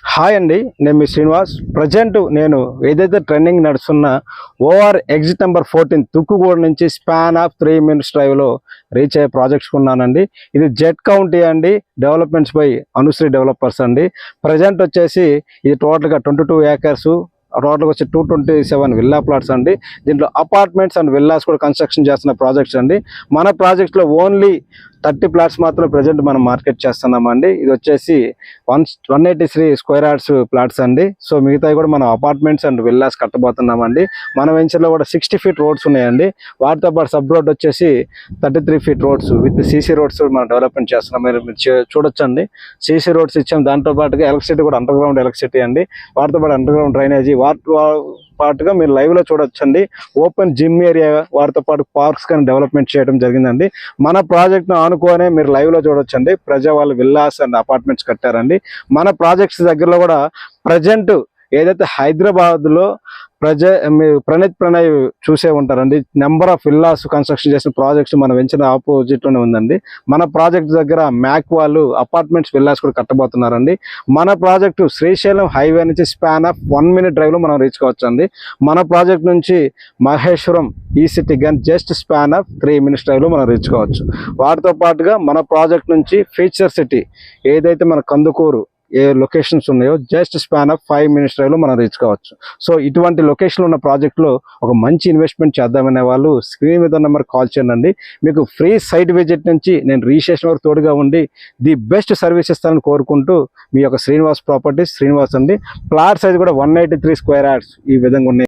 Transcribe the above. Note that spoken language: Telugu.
హాయ్ అండి, నేను మీ శ్రీనివాస్. ప్రజెంట్ నేను ఏదైతే ట్రెండింగ్ నడుస్తున్న ఓఆర్ ఎగ్జిట్ నెంబర్ 14 తుక్కుగూడ నుంచి స్పాన్ ఆఫ్ 3 minutes డ్రైవ్లో రీచ్ అయ్యే ప్రాజెక్ట్స్ ఉన్నానండి. ఇది జెడ్ కౌంటీ అండి, డెవలప్మెంట్స్ బై అనుశ్రీ డెవలపర్స్ అండి. ప్రజెంట్ వచ్చేసి ఇది టోటల్గా 22 acres, టోటల్గా వచ్చి 227 విల్లా ప్లాట్స్ అండి. దీంట్లో అపార్ట్మెంట్స్ అండ్ విల్లాస్ కూడా కన్స్ట్రక్షన్ చేస్తున్న ప్రాజెక్ట్స్ అండి. మన ప్రాజెక్ట్స్లో ఓన్లీ 30 ప్లాట్స్ మాత్రం ప్రజెంట్ మనం మార్కెట్ చేస్తున్నామండి. ఇది వచ్చేసి 183 square yards ప్లాట్స్ అండి. సో మిగతావి కూడా మనం అపార్ట్మెంట్స్ అండ్ విల్లాస్ కట్టబోతున్నామండి. మన వెంచర్లో కూడా 60 feet రోడ్స్ ఉన్నాయండి. వాటితో పాటు సబ్ రోడ్ వచ్చేసి 33 feet roads with CC roads మనం డెవలప్మెంట్ చేస్తున్నాం. మీరు చూడొచ్చండి, సీసీ రోడ్స్ ఇచ్చాం. దాంతో పాటుగా ఎలక్ట్రిసిటీ కూడా అండర్ గ్రౌండ్ ఎలక్ట్రిసిటీ అండి. వాటితో పాటు అండర్ గ్రౌండ్ డ్రైనేజీ, పాటుగా మీరు లైవ్లో చూడొచ్చండి. ఓపెన్ జిమ్ ఏరియా, వాటితో పాటు పార్క్స్ కానీ డెవలప్మెంట్ చేయడం జరిగిందండి. మన ప్రాజెక్ట్ను ఆనుకోనే మీరు లైవ్లో చూడొచ్చండి. వాళ్ళు విల్లాస్ అండ్ అపార్ట్మెంట్స్ కట్టారండి. మన ప్రాజెక్ట్స్ దగ్గరలో కూడా ప్రజెంట్ ఏదైతే హైదరాబాద్లో ప్రణయ్ చూసే ఉంటారండి. నెంబర్ ఆఫ్ విల్లాస్ కన్స్ట్రక్షన్ చేసిన ప్రాజెక్ట్స్ మన వెంచర్ ఆపోజిట్లోనే ఉందండి. మన ప్రాజెక్ట్ దగ్గర మ్యాక్ వాళ్ళు అపార్ట్మెంట్స్ విల్లాస్ కూడా కట్టబోతున్నారండి. మన ప్రాజెక్టు శ్రీశైలం హైవే నుంచి స్పాన్ ఆఫ్ 1 minute డ్రైవ్లో మనం రీచ్ కావచ్చు అండి. మన ప్రాజెక్ట్ నుంచి మహేశ్వరం ఈ సిటీ కానీ జస్ట్ స్పాన్ ఆఫ్ 3 minutes డ్రైవ్లో మనం రీచ్ కావచ్చు. వాటితో పాటుగా మన ప్రాజెక్ట్ నుంచి ఫ్యూచర్ సిటీ ఏదైతే మన కందుకూరు ఏ లొకేషన్స్ ఉన్నాయో జస్ట్ స్పాన్ ఆఫ్ 5 minutes డ్రైవ్లో మనం రీచ్ కావచ్చు. సో ఇటువంటి లొకేషన్లో ఉన్న ప్రాజెక్ట్లో ఒక మంచి ఇన్వెస్ట్మెంట్ చేద్దామనే వాళ్ళు స్క్రీన్ మీద నెంబర్ కాల్ చేయండి. మీకు ఫ్రీ సైట్ విజిట్ నుంచి నేను రిజిస్ట్రేషన్ వరకు తోడుగా ఉండి ది బెస్ట్ సర్వీస్ ఇస్తానని కోరుకుంటూ మీ యొక్క శ్రీనివాస్ ప్రాపర్టీస్ శ్రీనివాస్ అండి. ప్లాట్ సైజ్ కూడా 183 square yards ఈ విధంగా ఉన్నాయి.